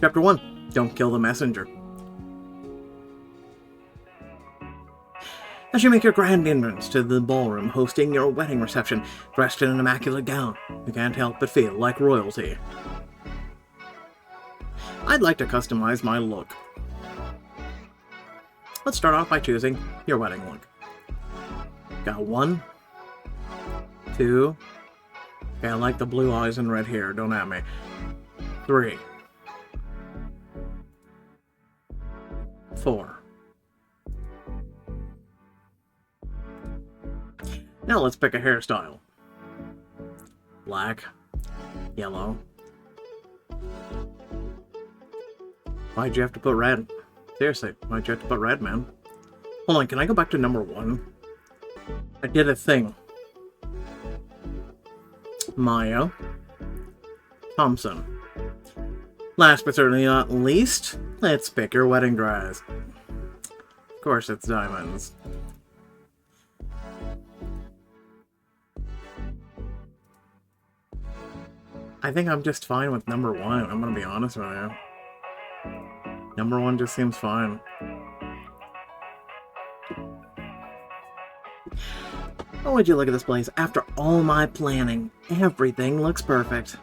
Chapter 1. Don't kill the messenger. As you make your grand entrance to the ballroom hosting your wedding reception, dressed in an immaculate gown, you can't help but feel like royalty. I'd like to customize my look. Let's start off by choosing your wedding look. Got 1, 2, okay, I like the blue eyes and red hair, don't at me. 3, 4. Now let's pick a hairstyle. Black, yellow. Why'd you have to put red? Seriously, why'd you have to put red, man? Hold on, can I go back to number 1? I did a thing. Maya Thompson. Last but certainly not least, let's pick your wedding dress. Of course it's diamonds. I think I'm just fine with number 1, I'm gonna be honest with you. Number 1 just seems fine. Oh, would you look at this place? After all my planning, everything looks perfect.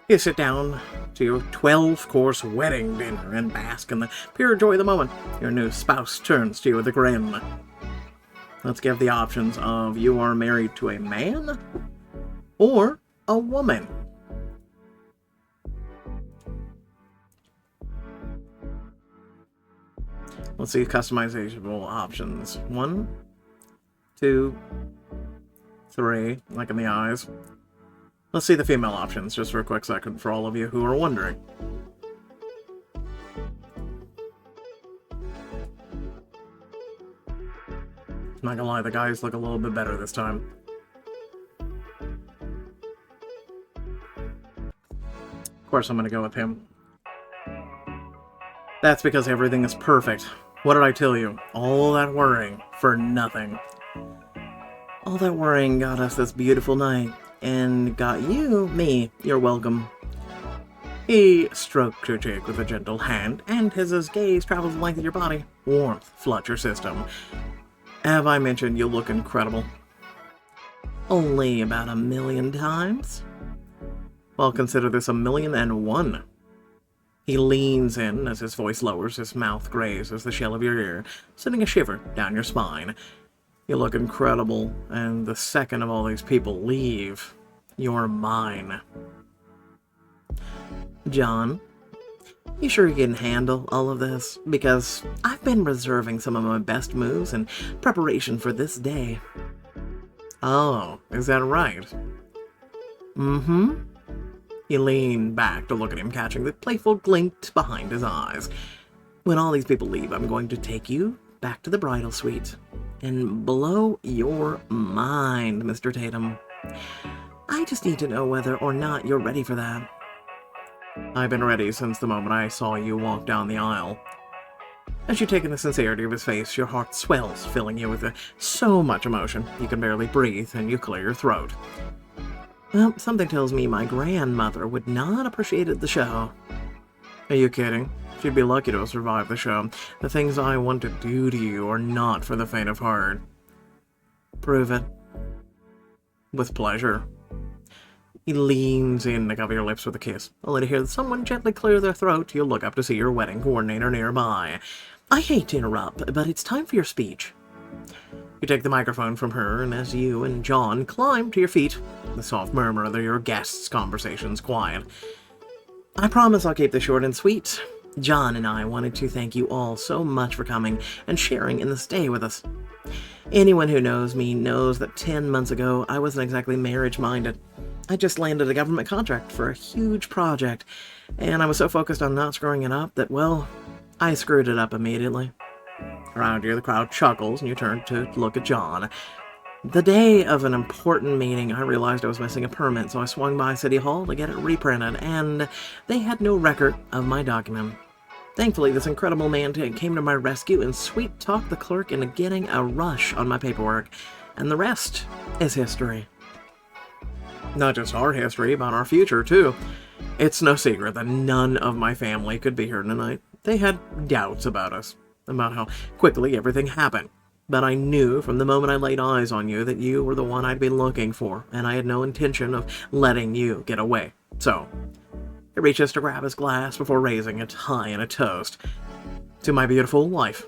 You sit down to your 12-course wedding dinner and bask in the pure joy of the moment. Your new spouse turns to you with a grin. Let's give the options of you are married to a man or a woman. Let's see customizable options. 1, 2, 3, like in the eyes. Let's see the female options just for a quick second for all of you who are wondering. I'm not gonna lie, the guys look a little bit better this time. Of course I'm gonna go with him. That's because everything is perfect. What did I tell you? All that worrying for nothing. All that worrying got us this beautiful night, and got you, me, you're welcome. He stroked your cheek with a gentle hand, and as his gaze travels the length of your body, warmth floods your system. Have I mentioned you look incredible? Only about 1,000,000 times? Well, consider this 1,000,001. He leans in as his voice lowers, his mouth grazes the shell of your ear, sending a shiver down your spine. You look incredible, and the second of all these people leave, you're mine. John, you sure you can handle all of this? Because I've been reserving some of my best moves in preparation for this day. Oh, is that right? Mm-hmm. You lean back to look at him, catching the playful glint behind his eyes. When all these people leave, I'm going to take you back to the bridal suite and blow your mind, Mr. Tatum. I just need to know whether or not you're ready for that. I've been ready since the moment I saw you walk down the aisle. As you take in the sincerity of his face, your heart swells, filling you with so much emotion you can barely breathe and you clear your throat. Well, something tells me my grandmother would not appreciate the show. Are you kidding? She'd be lucky to have survived the show. The things I want to do to you are not for the faint of heart. Prove it. With pleasure. He leans in to cover your lips with a kiss. Only to hear someone gently clear their throat, you look up to see your wedding coordinator nearby. I hate to interrupt, but it's time for your speech. You take the microphone from her, and as you and John climb to your feet, the soft murmur of your guests' conversations quiet. I promise I'll keep this short and sweet. John and I wanted to thank you all so much for coming and sharing in this day with us. Anyone who knows me knows that 10 months ago I wasn't exactly marriage-minded. I just landed a government contract for a huge project, and I was so focused on not screwing it up that, well, I screwed it up immediately. Around you, the crowd chuckles, and you turn to look at John. The day of an important meeting, I realized I was missing a permit, so I swung by City Hall to get it reprinted, and they had no record of my document. Thankfully, this incredible man came to my rescue and sweet-talked the clerk into getting a rush on my paperwork, and the rest is history. Not just our history, but our future, too. It's no secret that none of my family could be here tonight. They had doubts about us, about how quickly everything happened. But I knew from the moment I laid eyes on you that you were the one I'd been looking for, and I had no intention of letting you get away. So, he reaches to grab his glass before raising it high in a toast. To my beautiful wife,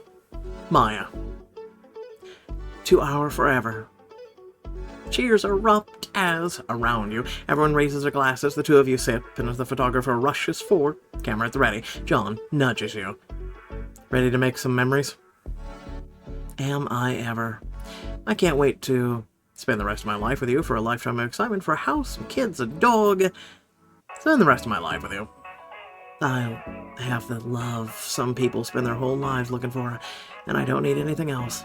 Maya. To our forever. Cheers erupt as, around you, everyone raises their glasses, the two of you sip, and as the photographer rushes forward, camera at the ready, John nudges you. Ready to make some memories? Am I ever? I can't wait to spend the rest of my life with you, for a lifetime of excitement, for a house, some kids, a dog. Spend the rest of my life with you. I have the love some people spend their whole lives looking for, and I don't need anything else.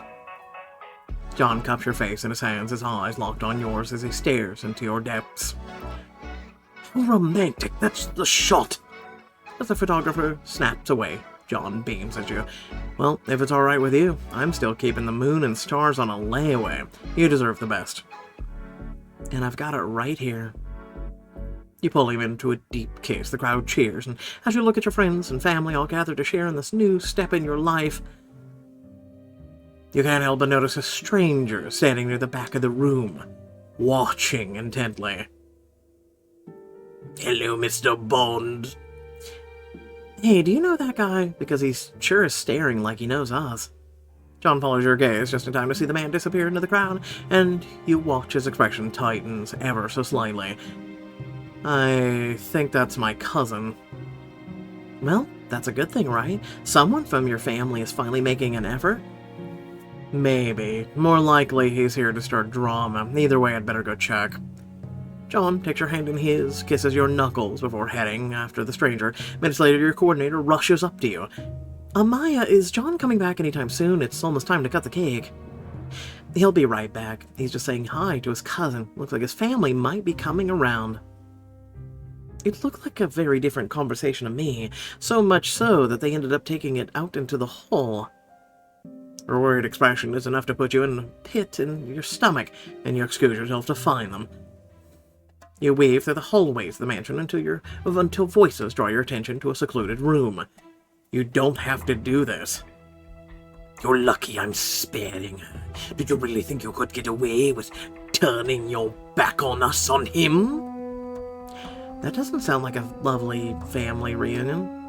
John cups your face in his hands, his eyes locked on yours as he stares into your depths. How romantic, that's the shot! As the photographer snaps away, John beams at you. Well, if it's alright with you, I'm still keeping the moon and stars on a layaway. You deserve the best. And I've got it right here. You pull him into a deep kiss, the crowd cheers, and as you look at your friends and family all gathered to share in this new step in your life, you can't help but notice a stranger standing near the back of the room, watching intently. Hello, Mr. Bond. Hey, do you know that guy? Because he's sure is staring like he knows us. John follows your gaze just in time to see the man disappear into the crowd, and you watch his expression tightens ever so slightly. I think that's my cousin. Well, that's a good thing, right? Someone from your family is finally making an effort? Maybe. More likely he's here to start drama. Either way, I'd better go check. John takes your hand in his, kisses your knuckles before heading after the stranger. Minutes later, your coordinator rushes up to you. Maya, is John coming back anytime soon? It's almost time to cut the cake. He'll be right back. He's just saying hi to his cousin. Looks like his family might be coming around. It looked like a very different conversation to me, so much so that they ended up taking it out into the hall. Her worried expression is enough to put you in a pit in your stomach, and you excuse yourself to find them. You weave through the hallways of the mansion until voices draw your attention to a secluded room. You don't have to do this. You're lucky I'm sparing her. Did you really think you could get away with turning your back on us on him? That doesn't sound like a lovely family reunion.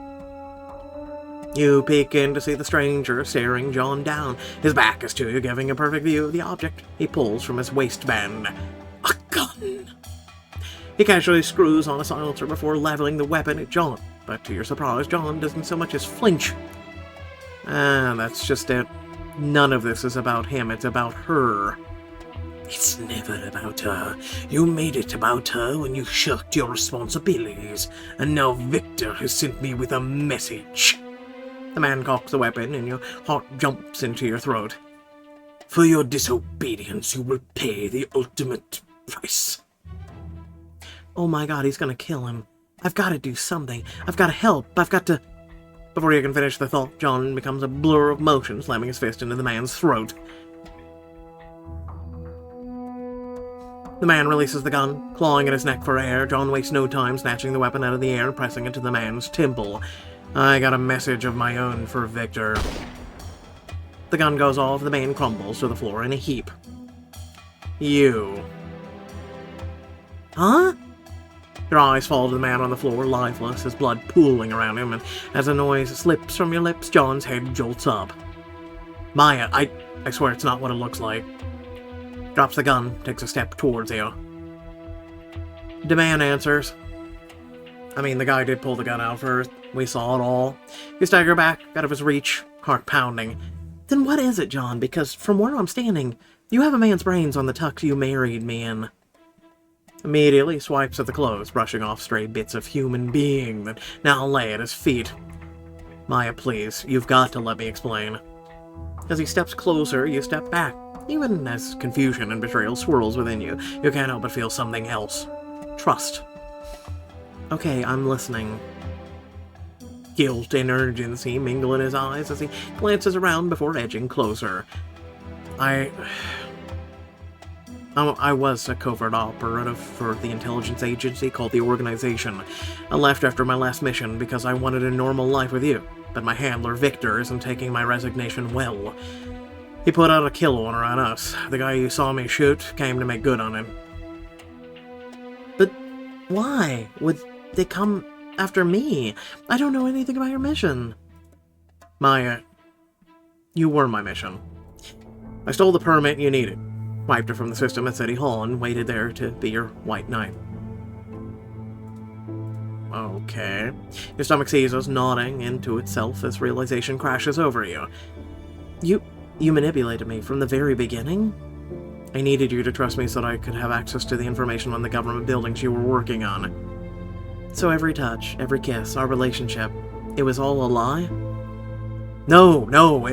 You peek in to see the stranger staring John down. His back is to you, giving a perfect view of the object. He pulls from his waistband a gun. He casually screws on a silencer before leveling the weapon at John. But to your surprise, John doesn't so much as flinch. That's just it. None of this is about him, it's about her. It's never about her. You made it about her when you shirked your responsibilities, and now Victor has sent me with a message. The man cocks the weapon, and your heart jumps into your throat. For your disobedience, you will pay the ultimate price. Oh my god, he's gonna kill him. I've got to do something. I've got to help. I've got to... Before you can finish the thought, John becomes a blur of motion, slamming his fist into the man's throat. The man releases the gun, clawing at his neck for air. John wastes no time snatching the weapon out of the air and pressing it to the man's temple. I got a message of my own for Victor. The gun goes off, the man crumbles to the floor in a heap. You. Huh? Your eyes fall to the man on the floor, lifeless, his blood pooling around him, and as a noise slips from your lips, John's head jolts up. Maya, I swear it's not what it looks like. Drops the gun, takes a step towards you. The man answers. I mean, the guy did pull the gun out first. We saw it all. You stagger back, out of his reach, heart pounding. Then what is it, John? Because from where I'm standing, you have a man's brains on the tux you married me in. Immediately swipes at the clothes, brushing off stray bits of human being that now lay at his feet. Maya, please, you've got to let me explain. As he steps closer, you step back. Even as confusion and betrayal swirls within you, you can't help but feel something else. Trust. Okay, I'm listening. Guilt and urgency mingle in his eyes as he glances around before edging closer. I was a covert operative for the intelligence agency called the Organization. I left after my last mission because I wanted a normal life with you, but my handler, Victor, isn't taking my resignation well. He put out a kill order on us. The guy you saw me shoot came to make good on him. But why would they come after me? I don't know anything about your mission. Maya, you were my mission. I stole the permit you needed, wiped it from the system at City Hall, and waited there to be your white knight. Okay. Your stomach seizes, nodding into itself as realization crashes over you. You manipulated me from the very beginning? I needed you to trust me so that I could have access to the information on the government buildings you were working on. So every touch, every kiss, our relationship, it was all a lie? No,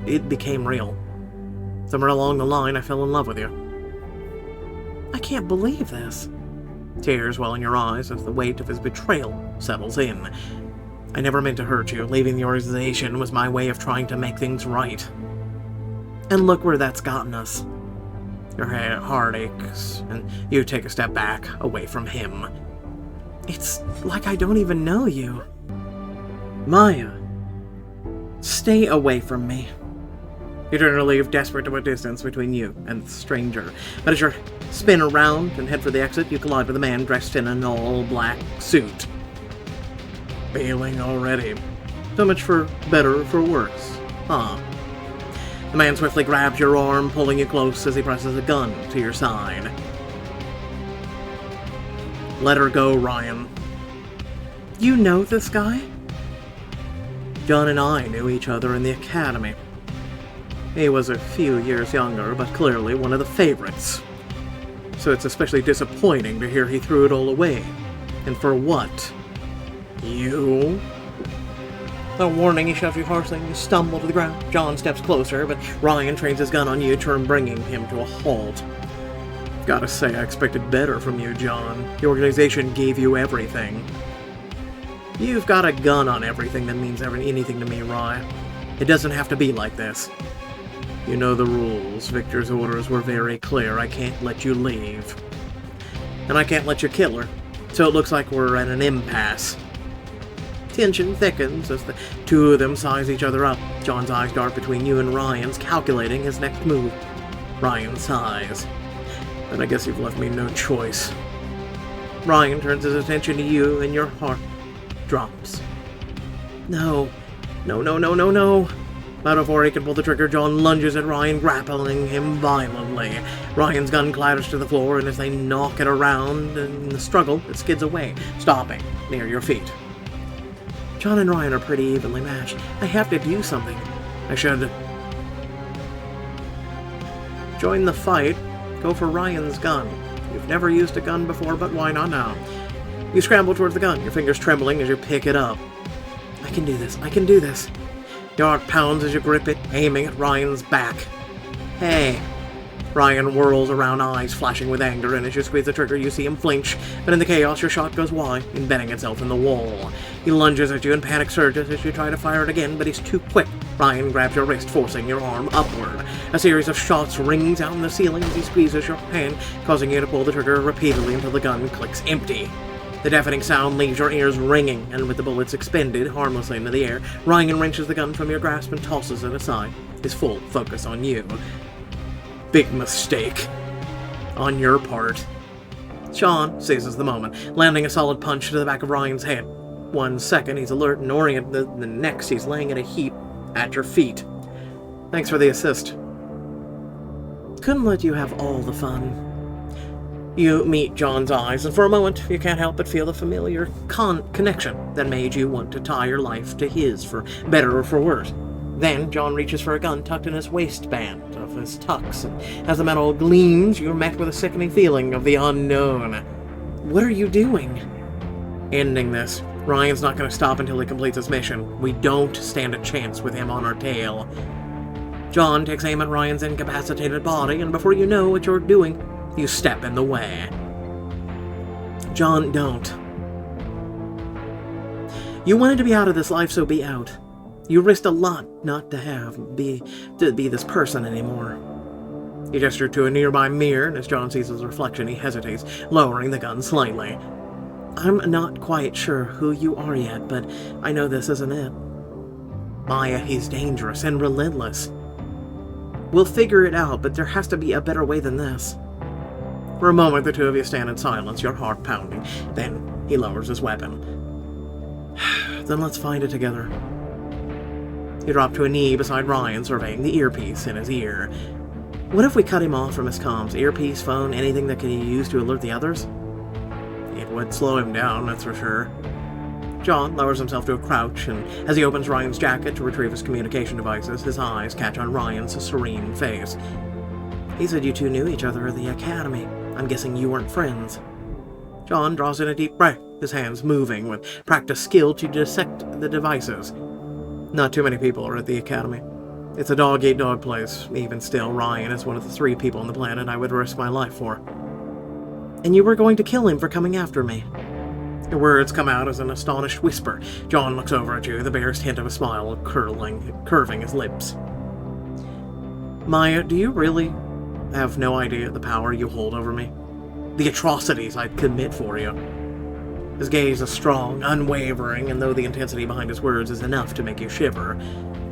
it became real. Somewhere along the line, I fell in love with you. I can't believe this. Tears well in your eyes as the weight of his betrayal settles in. I never meant to hurt you. Leaving the organization was my way of trying to make things right. And look where that's gotten us. Your heart aches, and you take a step back, away from him. It's like I don't even know you. Maya, stay away from me. You turn to leave, desperate to put distance between you and the stranger. But as you spin around and head for the exit, you collide with a man dressed in an all-black suit. Failing already. So much for better or for worse, huh? The man swiftly grabs your arm, pulling you close as he presses a gun to your side. Let her go, Ryan. You know this guy? John and I knew each other in the academy. He was a few years younger, but clearly one of the favorites. So it's especially disappointing to hear he threw it all away. And for what? You? Without warning, he shoves you harshly and you stumble to the ground. John steps closer, but Ryan trains his gun on you, bringing him to a halt. Gotta say, I expected better from you, John. The organization gave you everything. You've got a gun on everything that means anything to me, Ryan. It doesn't have to be like this. You know the rules. Victor's orders were very clear. I can't let you leave. And I can't let you kill her. So it looks like we're at an impasse. Tension thickens as the two of them size each other up. John's eyes dart between you and Ryan's, calculating his next move. Ryan sighs. Then I guess you've left me no choice. Ryan turns his attention to you, and your heart drops. No. Not before he can pull the trigger, John lunges at Ryan, grappling him violently. Ryan's gun clatters to the floor, and as they knock it around in the struggle, it skids away, stopping near your feet. John and Ryan are pretty evenly matched. I have to do something. I should join the fight. Go for Ryan's gun. You've never used a gun before, but why not now? You scramble towards the gun, your fingers trembling as you pick it up. I can do this. Your heart pounds as you grip it, aiming at Ryan's back. Hey. Ryan whirls around, eyes flashing with anger, and as you squeeze the trigger, you see him flinch, but in the chaos, your shot goes wide, embedding itself in the wall. He lunges at you and panic surges as you try to fire it again, but he's too quick. Ryan grabs your wrist, forcing your arm upward. A series of shots rings out in the ceiling as he squeezes your hand, causing you to pull the trigger repeatedly until the gun clicks empty. The deafening sound leaves your ears ringing, and with the bullets expended harmlessly into the air, Ryan wrenches the gun from your grasp and tosses it aside, his full focus on you. Big mistake. On your part. Sean seizes the moment, landing a solid punch to the back of Ryan's head. 1 second, he's alert and oriented. The next, he's laying in a heap at your feet. Thanks for the assist. Couldn't let you have all the fun. You meet John's eyes, and for a moment, you can't help but feel the familiar connection that made you want to tie your life to his, for better or for worse. Then, John reaches for a gun tucked in his waistband of his tux, and as the metal gleams, you're met with a sickening feeling of the unknown. What are you doing? Ending this. Ryan's not going to stop until he completes his mission. We don't stand a chance with him on our tail. John takes aim at Ryan's incapacitated body, and before you know what you're doing, you step in the way. John, don't. You wanted to be out of this life, so be out. You risked a lot not to be this person anymore. He gestured to a nearby mirror, and as John sees his reflection, he hesitates, lowering the gun slightly. I'm not quite sure who you are yet, but I know this isn't it. Maya, he's dangerous and relentless. We'll figure it out, but there has to be a better way than this. For a moment, the two of you stand in silence, your heart pounding. Then he lowers his weapon. Then let's find it together. He dropped to a knee beside Ryan, surveying the earpiece in his ear. What if we cut him off from his comms? Earpiece, phone, anything that could be used to alert the others? It would slow him down, that's for sure. John lowers himself to a crouch, and as he opens Ryan's jacket to retrieve his communication devices, his eyes catch on Ryan's serene face. He said you two knew each other at the academy. I'm guessing you weren't friends. John draws in a deep breath, his hands moving with practiced skill to dissect the devices. Not too many people are at the academy. It's a dog-eat-dog place. Even still, Ryan is one of the 3 people on the planet I would risk my life for. And you were going to kill him for coming after me. Your words come out as an astonished whisper. John looks over at you, the barest hint of a smile curving his lips. Maya, do you really have no idea the power you hold over me? The atrocities I'd commit for you? His gaze is strong, unwavering, and though the intensity behind his words is enough to make you shiver,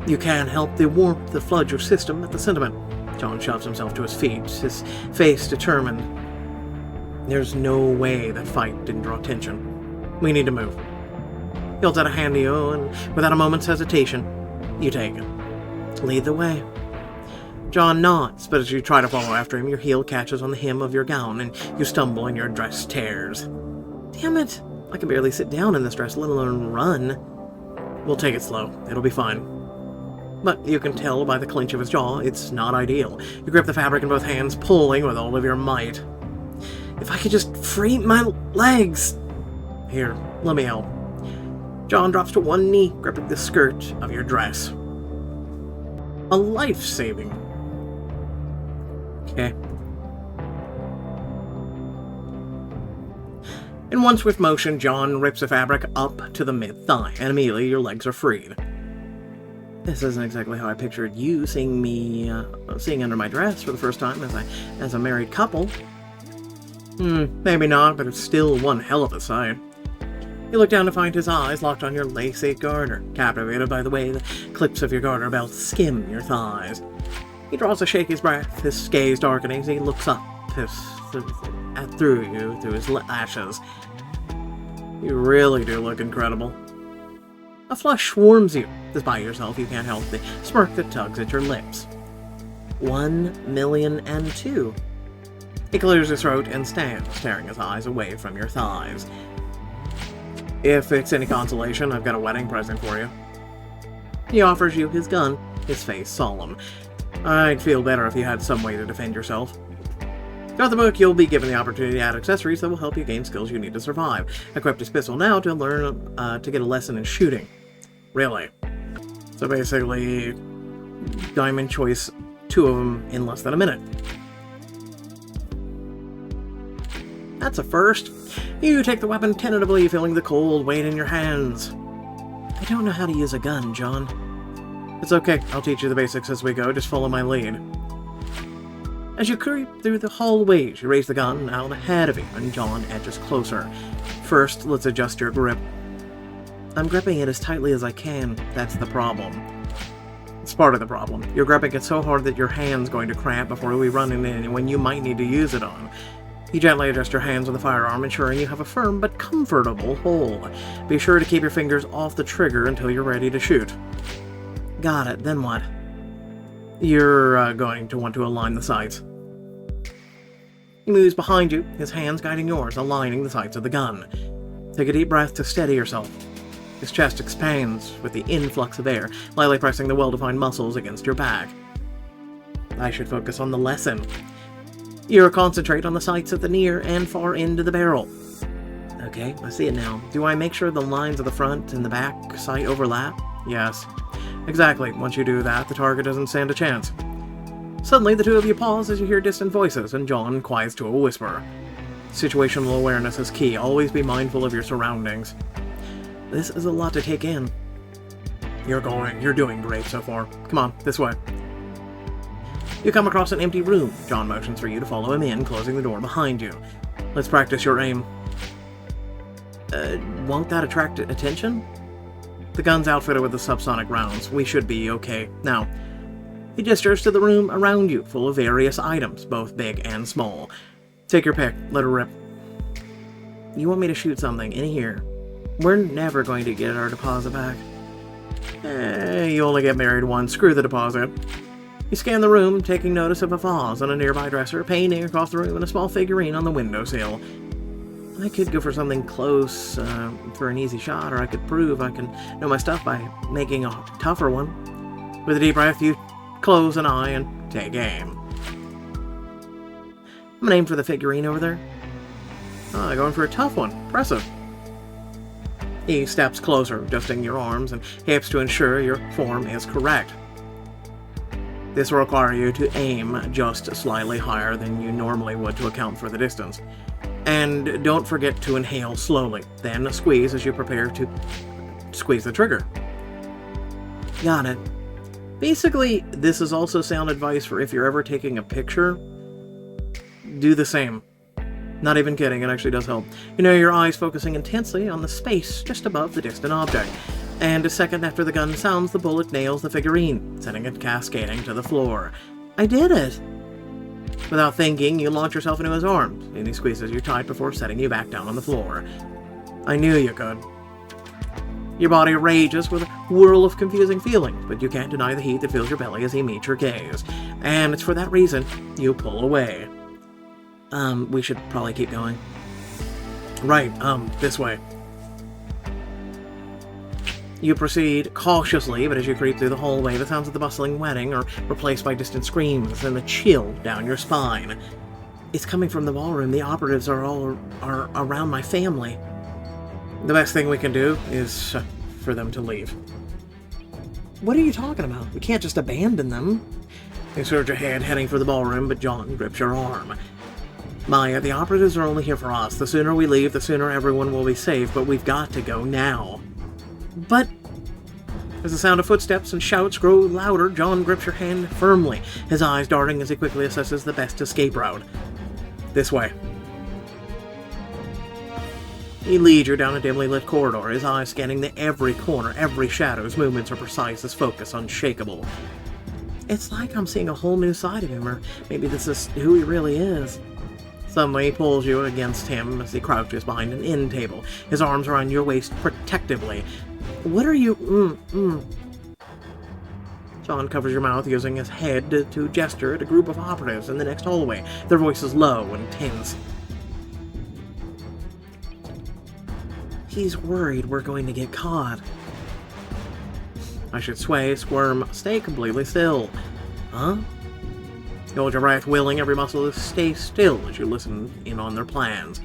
you can't help the warmth that floods your system at the sentiment. John shoves himself to his feet, his face determined. There's no way that fight didn't draw attention. We need to move. He holds out a hand to you, and without a moment's hesitation, you take it. Lead the way. John nods, but as you try to follow after him, your heel catches on the hem of your gown, and you stumble and your dress tears. Damn it! I can barely sit down in this dress, let alone run. We'll take it slow. It'll be fine. But you can tell by the clench of his jaw, it's not ideal. You grip the fabric in both hands, pulling with all of your might. If I could just free my legs! Here, let me help. John drops to one knee, gripping the skirt of your dress. A life-saving. Okay. In one swift motion, John rips the fabric up to the mid-thigh, and immediately your legs are freed. This isn't exactly how I pictured you seeing me, seeing under my dress for the first time as a married couple. Maybe not, but it's still one hell of a sight. You look down to find his eyes locked on your lacy garter, captivated by the way the clips of your garter belt skim your thighs. He draws a shaky breath, his gaze darkening as he looks up through you, through his lashes. You really do look incredible. A flush swarms you. Despite yourself, you can't help the smirk that tugs at your lips. 1,000,002. He clears his throat and stands, staring his eyes away from your thighs. If it's any consolation, I've got a wedding present for you. He offers you his gun, his face solemn. I'd feel better if you had some way to defend yourself. Throughout the book, you'll be given the opportunity to add accessories that will help you gain skills you need to survive. Equip his pistol now to learn to get a lesson in shooting. Really. So basically, diamond choice 2 of them in less than a minute. That's a first. You take the weapon tentatively, feeling the cold weight in your hands. I don't know how to use a gun, John. It's okay. I'll teach you the basics as we go. Just follow my lead. As you creep through the hallways, you raise the gun out ahead of you, and John edges closer. First, let's adjust your grip. I'm gripping it as tightly as I can. That's the problem. It's part of the problem. You're gripping it so hard that your hand's going to cramp before we run into anyone you might need to use it on. You gently adjust your hands on the firearm, ensuring you have a firm but comfortable hold. Be sure to keep your fingers off the trigger until you're ready to shoot. Got it. Then what? You're going to want to align the sights. He moves behind you, his hands guiding yours, aligning the sights of the gun. Take a deep breath to steady yourself. His chest expands with the influx of air, lightly pressing the well-defined muscles against your back. I should focus on the lesson. You concentrate on the sights at the near and far end of the barrel. Okay, I see it now. Do I make sure the lines of the front and the back sight overlap? Yes. Exactly. Once you do that, the target doesn't stand a chance. Suddenly, the two of you pause as you hear distant voices, and John quiets to a whisper. Situational awareness is key. Always be mindful of your surroundings. This is a lot to take in. You're doing great so far. Come on, this way. You come across an empty room. John motions for you to follow him in, closing the door behind you. Let's practice your aim. Won't that attract attention? The gun's outfitted with the subsonic rounds. We should be okay. Now, he gestures to the room around you, full of various items, both big and small. Take your pick. Let her rip. You want me to shoot something in here? We're never going to get our deposit back. You only get married once. Screw the deposit. You scan the room, taking notice of a vase on a nearby dresser, a painting across the room, and a small figurine on the windowsill. I could go for something close for an easy shot, or I could prove I can know my stuff by making a tougher one. With a deep breath, you close an eye and take aim. I'm gonna aim for the figurine over there. Going for a tough one. Impressive. He steps closer, adjusting your arms and hips to ensure your form is correct. This will require you to aim just slightly higher than you normally would to account for the distance. And don't forget to inhale slowly, then squeeze as you prepare to squeeze the trigger. Got it. Basically, this is also sound advice for if you're ever taking a picture. Do the same. Not even kidding, it actually does help. You know your eyes focusing intensely on the space just above the distant object. And a second after the gun sounds, the bullet nails the figurine, sending it cascading to the floor. I did it! Without thinking, you launch yourself into his arms, and he squeezes you tight before setting you back down on the floor. I knew you could. Your body rages with a whirl of confusing feelings, but you can't deny the heat that fills your belly as he meets your gaze. And it's for that reason you pull away. We should probably keep going. Right, this way. You proceed cautiously, but as you creep through the hallway, the sounds of the bustling wedding are replaced by distant screams and a chill down your spine. It's coming from the ballroom. The operatives are around my family. The best thing we can do is for them to leave. What are you talking about? We can't just abandon them. You surge ahead, heading for the ballroom, but John grips your arm. Maya, the operatives are only here for us. The sooner we leave, the sooner everyone will be safe, but we've got to go now. But as the sound of footsteps and shouts grow louder, John grips your hand firmly, his eyes darting as he quickly assesses the best escape route. This way. He leads you down a dimly lit corridor, his eyes scanning every corner, every shadow. His movements are precise, his focus unshakable. It's like I'm seeing a whole new side of him, or maybe this is who he really is. Suddenly, he pulls you against him as he crouches behind an end table, his arms around your waist protectively. What are you... John covers your mouth, using his head to gesture at a group of operatives in the next hallway, their voices low and tense. He's worried we're going to get caught. I should sway, squirm, stay completely still. Huh? You hold your breath, willing every muscle to stay still as you listen in on their plans.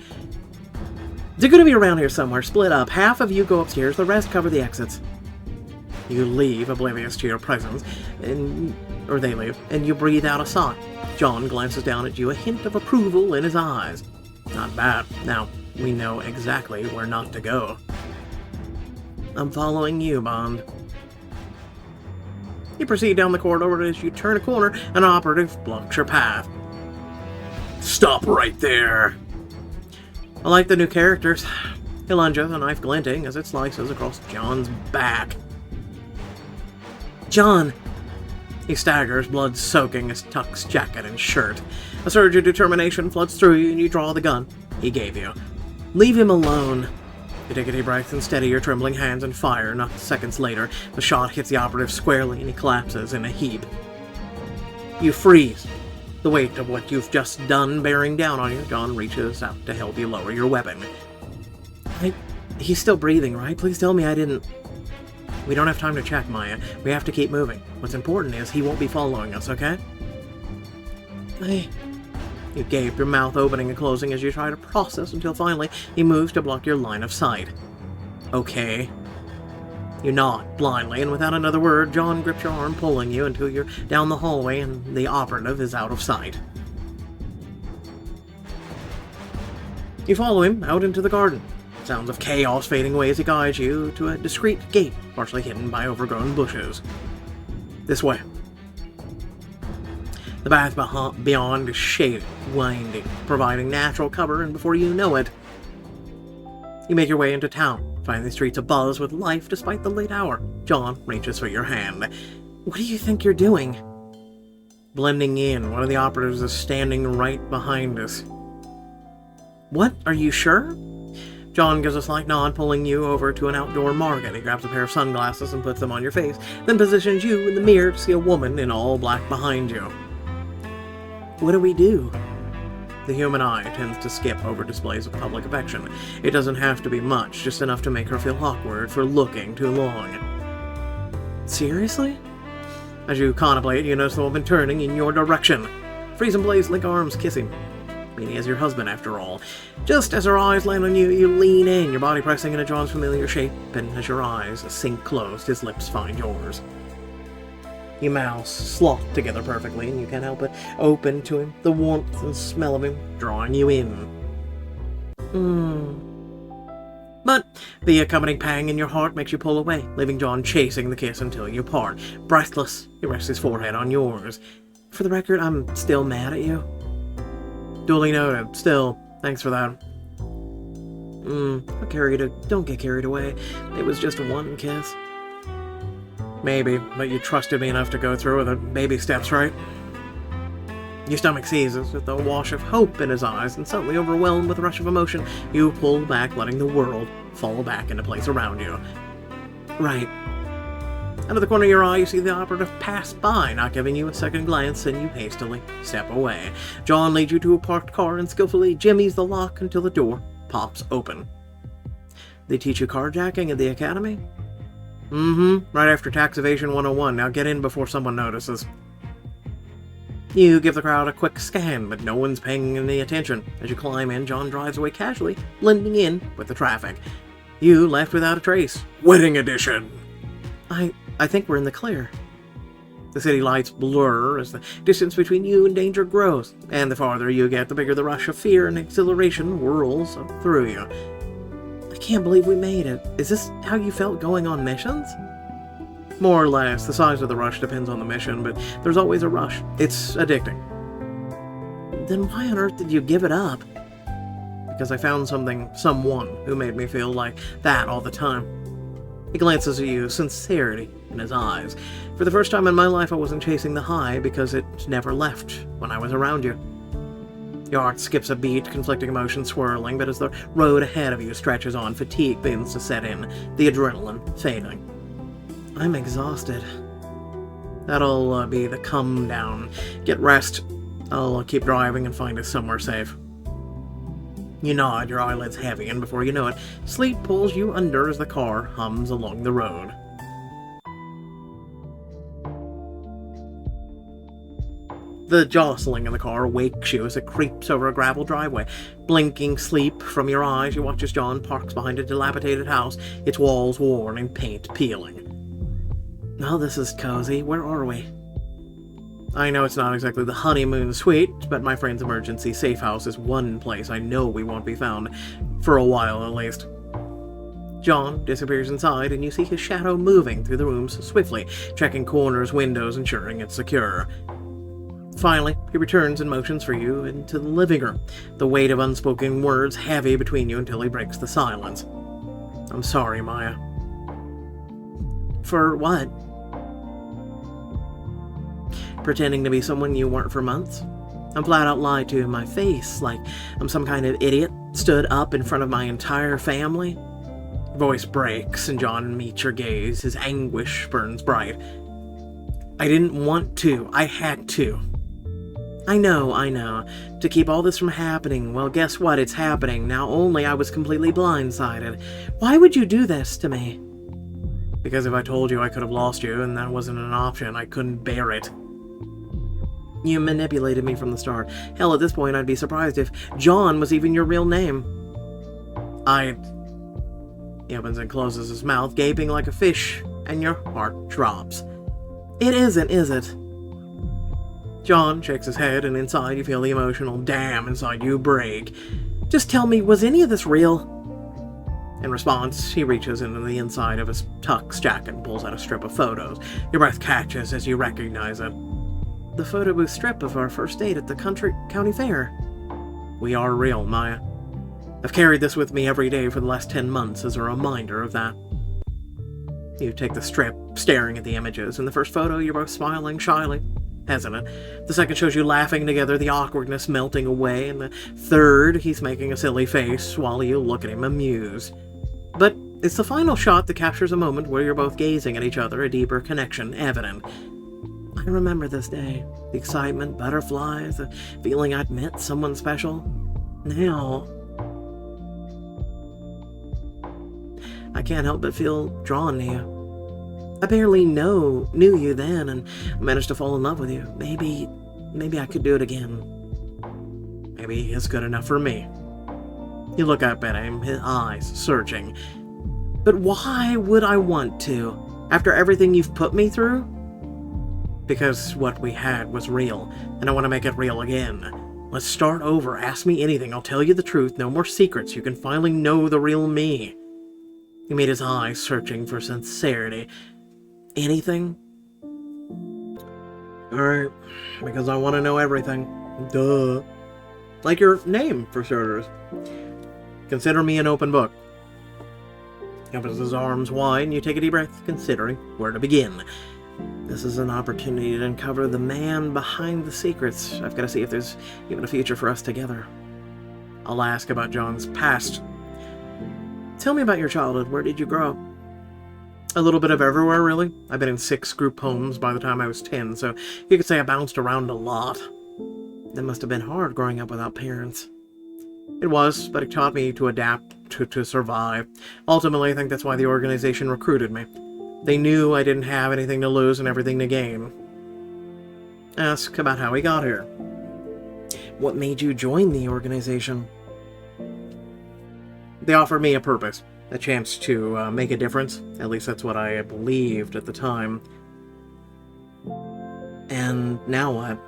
They're going to be around here somewhere, split up. Half of you go upstairs, the rest cover the exits. You leave, oblivious to your presence, or they leave, and you breathe out a sigh. John glances down at you, a hint of approval in his eyes. Not bad. Now, we know exactly where not to go. I'm following you, Bond. You proceed down the corridor, but as you turn a corner, an operative blocks your path. Stop right there! I like the new characters. He lunges, a knife glinting as it slices across John's back. John! He staggers, blood soaking his tux jacket and shirt. A surge of determination floods through you, and you draw the gun he gave you. Leave him alone. You take a deep breath and steady your trembling hands and fire. Not seconds later, the shot hits the operative squarely and he collapses in a heap. You freeze. The weight of what you've just done bearing down on you. John reaches out to help you lower your weapon. He's still breathing, right? Please tell me I didn't... We don't have time to check, Maya. We have to keep moving. What's important is he won't be following us, okay? You gape, your mouth opening and closing as you try to process until finally he moves to block your line of sight. Okay. You nod blindly, and without another word, John grips your arm, pulling you until you're down the hallway and the operative is out of sight. You follow him out into the garden. Sounds of chaos fading away as he guides you to a discreet gate, partially hidden by overgrown bushes. This way. The path beyond is shaded, winding, providing natural cover, and before you know it, you make your way into town, find the streets abuzz with life despite the late hour. John reaches for your hand. What do you think you're doing? Blending in, one of the operatives is standing right behind us. What? Are you sure? John gives a slight nod, pulling you over to an outdoor market. He grabs a pair of sunglasses and puts them on your face, then positions you in the mirror to see a woman in all black behind you. What do we do? The human eye tends to skip over displays of public affection. It doesn't have to be much, just enough to make her feel awkward for looking too long. Seriously? As you contemplate, you notice the woman turning in your direction. Freeze and Blaze link arms, kissing. He is your husband, after all. Just as her eyes land on you, you lean in, your body pressing into John's familiar shape, and as your eyes sink closed, his lips find yours. You mouse slot together perfectly, and you can't help but open to him, the warmth and smell of him drawing you in. But the accompanying pang in your heart makes you pull away, leaving John chasing the kiss until you part. Breathless, he rests his forehead on yours. For the record, I'm still mad at you. Duly noted. Still, thanks for that. Don't get carried away. It was just one kiss. Maybe, but you trusted me enough to go through with it. Baby steps, right? Your stomach seizes with a wash of hope in his eyes, and suddenly overwhelmed with a rush of emotion, you pull back, letting the world fall back into place around you. Right. Out of the corner of your eye, you see the operative pass by, not giving you a second glance, and you hastily step away. John leads you to a parked car and skillfully jimmies the lock until the door pops open. They teach you carjacking at the academy? Right after Tax Evasion 101. Now get in before someone notices. You give the crowd a quick scan, but no one's paying any attention. As you climb in, John drives away casually, blending in with the traffic. You left without a trace. Wedding edition! I think we're in the clear. The city lights blur as the distance between you and danger grows, and the farther you get, the bigger the rush of fear and exhilaration whirls up through you. I can't believe we made it. Is this how you felt going on missions? More or less. The size of the rush depends on the mission, but there's always a rush. It's addicting. Then why on earth did you give it up? Because I found someone who made me feel like that all the time. He glances at you, sincerity in his eyes. For the first time in my life, I wasn't chasing the high because it never left when I was around you. Your heart skips a beat, conflicting emotions swirling, but as the road ahead of you stretches on, fatigue begins to set in, the adrenaline fading. I'm exhausted. That'll be the come down. Get rest. I'll keep driving and find us somewhere safe. You nod, your eyelids heavy, and before you know it, sleep pulls you under as the car hums along the road. The jostling in the car wakes you as it creeps over a gravel driveway. Blinking sleep from your eyes, you watch as John parks behind a dilapidated house, its walls worn and paint peeling. Oh, this is cozy. Where are we? I know it's not exactly the honeymoon suite, but my friend's emergency safe house is one place I know we won't be found, for a while at least. John disappears inside, and you see his shadow moving through the rooms swiftly, checking corners, windows, ensuring it's secure. Finally, he returns and motions for you into the living room, the weight of unspoken words heavy between you until he breaks the silence. I'm sorry, Maya. For what? Pretending to be someone you weren't for months? I'm flat out lied to in my face, like I'm some kind of idiot, stood up in front of my entire family. Voice breaks, and John meets your gaze. His anguish burns bright. I didn't want to. I had to. I know. To keep all this from happening, well, guess what? It's happening. Now only I was completely blindsided. Why would you do this to me? Because if I told you I could have lost you, and that wasn't an option, I couldn't bear it. You manipulated me from the start. Hell, at this point, I'd be surprised if John was even your real name. He opens and closes his mouth, gaping like a fish, and your heart drops. It isn't, is it? John shakes his head, and inside you feel the emotional dam inside you break. Just tell me, was any of this real? In response, he reaches into the inside of his tux jacket and pulls out a strip of photos. Your breath catches as you recognize it. the photo booth strip of our first date at the county fair. We are real, Maya. I've carried this with me every day for the last 10 months as a reminder of that. You take the strip, staring at the images. In the first photo, you're both smiling shyly, hesitant. The second shows you laughing together, the awkwardness melting away. And the third, he's making a silly face while you look at him amused. But it's the final shot that captures a moment where you're both gazing at each other, a deeper connection evident. I remember this day. The excitement, butterflies, the feeling I'd met someone special. Now, I can't help but feel drawn to you. I barely knew you then and managed to fall in love with you. Maybe I could do it again. Maybe it's good enough for me. You look up at him, his eyes searching. But why would I want to, after everything you've put me through? Because what we had was real, and I want to make it real again. Let's start over. Ask me anything. I'll tell you the truth. No more secrets. You can finally know the real me. He made his eyes searching for sincerity. Anything? Alright, because I want to know everything. Duh. Like your name, for starters. Consider me an open book. He opens his arms wide and you take a deep breath, considering where to begin. This is an opportunity to uncover the man behind the secrets. I've got to see if there's even a future for us together. I'll ask about John's past. Tell me about your childhood. Where did you grow up? A little bit of everywhere, really. I've been in 6 group homes by the time I was 10, so you could say I bounced around a lot. That must have been hard growing up without parents. It was, but it taught me to adapt, to survive. Ultimately, I think that's why the organization recruited me. They knew I didn't have anything to lose and everything to gain. Ask about how we got here. What made you join the organization? They offered me a purpose, a chance to make a difference. At least that's what I believed at the time. And now what?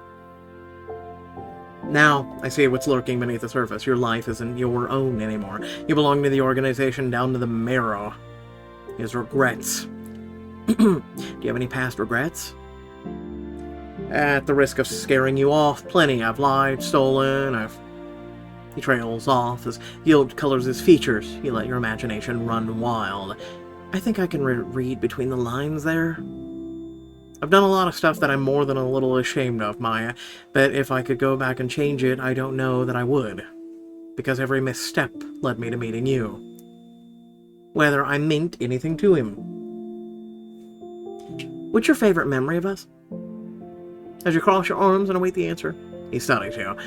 Now, I see what's lurking beneath the surface. Your life isn't your own anymore. You belong to the organization down to the marrow. His regrets. Do you have any past regrets? At the risk of scaring you off, plenty. I've lied, stolen, He trails off as guilt colors his features. You let your imagination run wild. I think I can read between the lines there. I've done a lot of stuff that I'm more than a little ashamed of, Maya, but if I could go back and change it, I don't know that I would. Because every misstep led me to meeting you. Whether I meant anything to him. What's your favorite memory of us? As you cross your arms and await the answer, he studies you.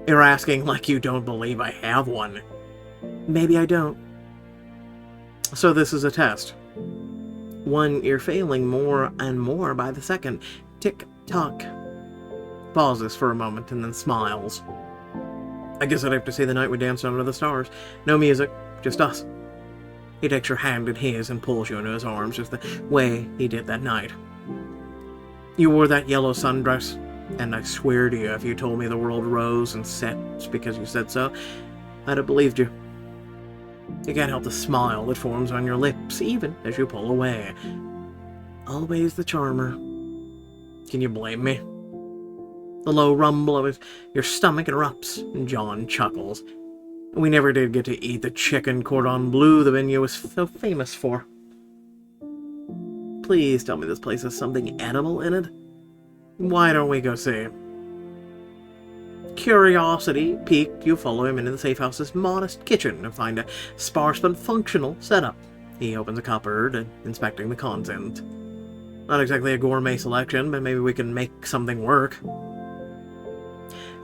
You're asking like you don't believe I have one. Maybe I don't. So this is a test. One you're failing more and more by the second. Tick-tock. Pauses for a moment and then smiles. I guess I'd have to say the night we danced under the stars. No music, just us. He takes your hand in his and pulls you into his arms just the way he did that night. You wore that yellow sundress, and I swear to you, if you told me the world rose and set because you said so, I'd have believed you. You can't help the smile that forms on your lips, even as you pull away. Always the charmer. Can you blame me? The low rumble of your stomach erupts, and John chuckles. We never did get to eat the chicken cordon bleu the venue was so famous for. Please tell me this place has something edible in it. Why don't we go see? Curiosity piqued, you follow him into the safe house's modest kitchen to find a sparse but functional setup. He opens a cupboard, inspecting the content. Not exactly a gourmet selection, but maybe we can make something work.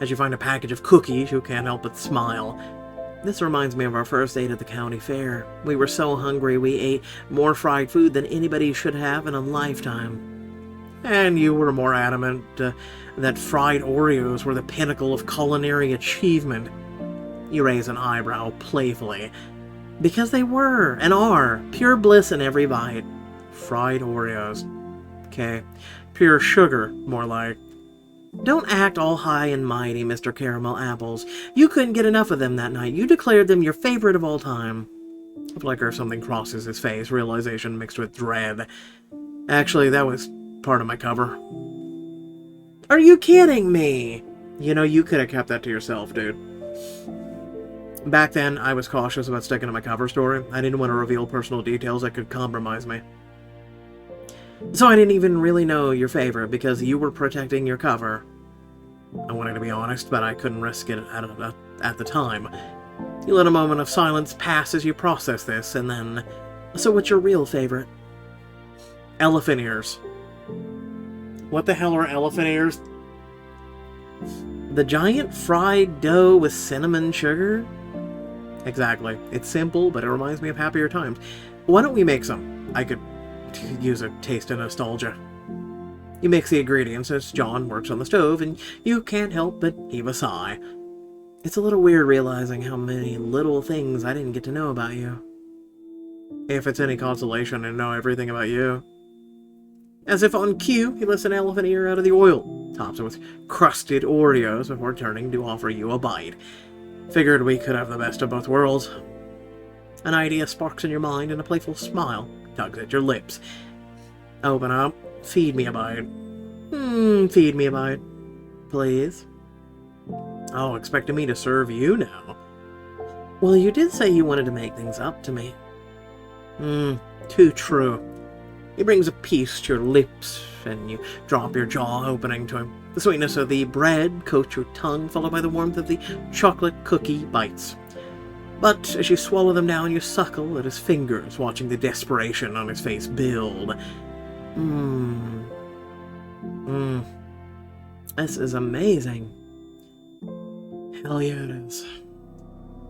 As you find a package of cookies, you can't help but smile. This reminds me of our first date at the county fair. We were so hungry we ate more fried food than anybody should have in a lifetime. And you were more adamant that fried Oreos were the pinnacle of culinary achievement. You raise an eyebrow playfully. Because they were, and are, pure bliss in every bite. Fried Oreos. Okay. Pure sugar, more like. Don't act all high and mighty, Mr. Caramel Apples. You couldn't get enough of them that night. You declared them your favorite of all time. A flicker of something crosses his face, realization mixed with dread. Actually, that was part of my cover. Are you kidding me? You know, you could have kept that to yourself, dude. Back then, I was cautious about sticking to my cover story. I didn't want to reveal personal details that could compromise me. So I didn't even really know your favorite because you were protecting your cover. I wanted to be honest, but I couldn't risk it at the time. You let a moment of silence pass as you process this, and then... So what's your real favorite? Elephant ears. What the hell are elephant ears? The giant fried dough with cinnamon sugar? Exactly. It's simple, but it reminds me of happier times. Why don't we make some? I could use a taste of nostalgia. You mix the ingredients as John works on the stove, and you can't help but heave a sigh. It's a little weird realizing how many little things I didn't get to know about you. If it's any consolation to know everything about you. As if on cue, he lifts an elephant ear out of the oil, tops it with crusted Oreos before turning to offer you a bite. Figured we could have the best of both worlds. An idea sparks in your mind, and a playful smile tugs at your lips. Open up. Feed me a bite. Feed me a bite. Please. Oh, expecting me to serve you now. Well, you did say you wanted to make things up to me. Too true. He brings a piece to your lips, and you drop your jaw opening to him. The sweetness of the bread coats your tongue, followed by the warmth of the chocolate cookie bites. But as you swallow them down, you suckle at his fingers, watching the desperation on his face build. This is amazing. Hell yeah, it is.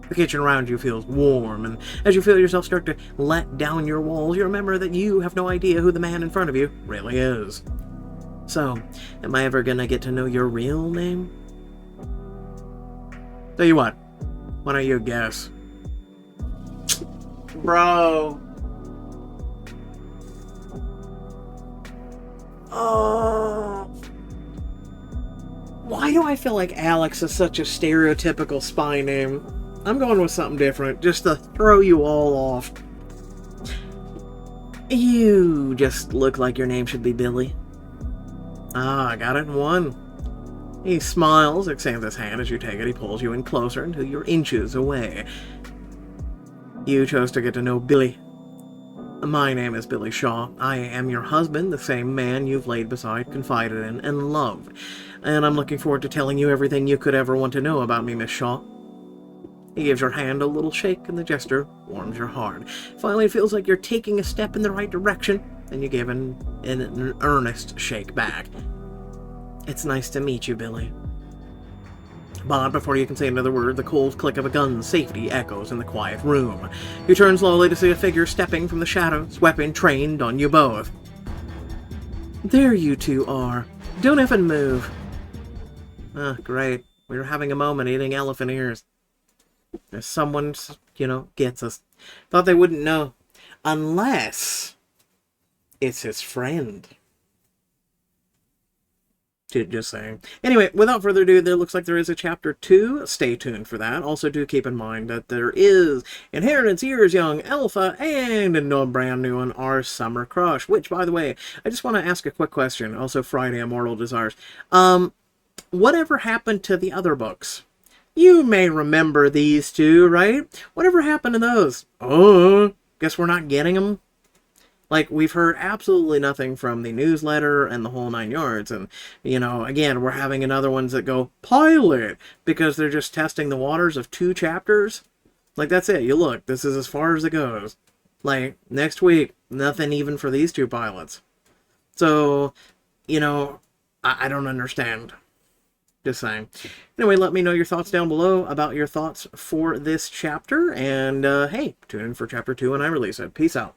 The kitchen around you feels warm, and as you feel yourself start to let down your walls, you remember that you have no idea who the man in front of you really is. So, am I ever gonna get to know your real name? Tell you what, why don't you guess? Bro. Oh. Why do I feel like Alex is such a stereotypical spy name? I'm going with something different, just to throw you all off. You just look like your name should be Billy. Ah, I got it in one. He smiles, extends his hand as you take it. He pulls you in closer until you're inches away. You chose to get to know Billy. My name is Billy Shaw. I am your husband, the same man you've laid beside, confided in, and loved. And I'm looking forward to telling you everything you could ever want to know about me, Miss Shaw. He gives your hand a little shake, and the gesture warms your heart. Finally, it feels like you're taking a step in the right direction, and you give an earnest shake back. It's nice to meet you, Billy. But before you can say another word, the cold click of a gun's safety echoes in the quiet room. You turn slowly to see a figure stepping from the shadows, weapon trained on you both. There you two are. Don't even move. Ah, great. We were having a moment eating elephant ears. If someone, gets us. Thought they wouldn't know. Unless it's his friend. Just saying. Anyway, without further ado, there looks like there is a chapter 2. Stay tuned for that. Also, do keep in mind that there is Inheritance, Years Young, Alpha, and a brand new one, Our Summer Crush. Which, by the way, I just want to ask a quick question. Also, Friday, Immortal Desires. Whatever happened to the other books? You may remember these two, right? Whatever happened to those? Oh, guess we're not getting them? Like, we've heard absolutely nothing from the newsletter and the whole 9 yards. And, again, we're having another ones that go pilot because they're just testing the waters of 2 chapters. Like, that's it. You look, this is as far as it goes. Like, next week, nothing even for these 2 pilots. So, I don't understand. Just saying. Anyway, let me know your thoughts down below about your thoughts for this chapter. And, hey, tune in for chapter 2 when I release it. Peace out.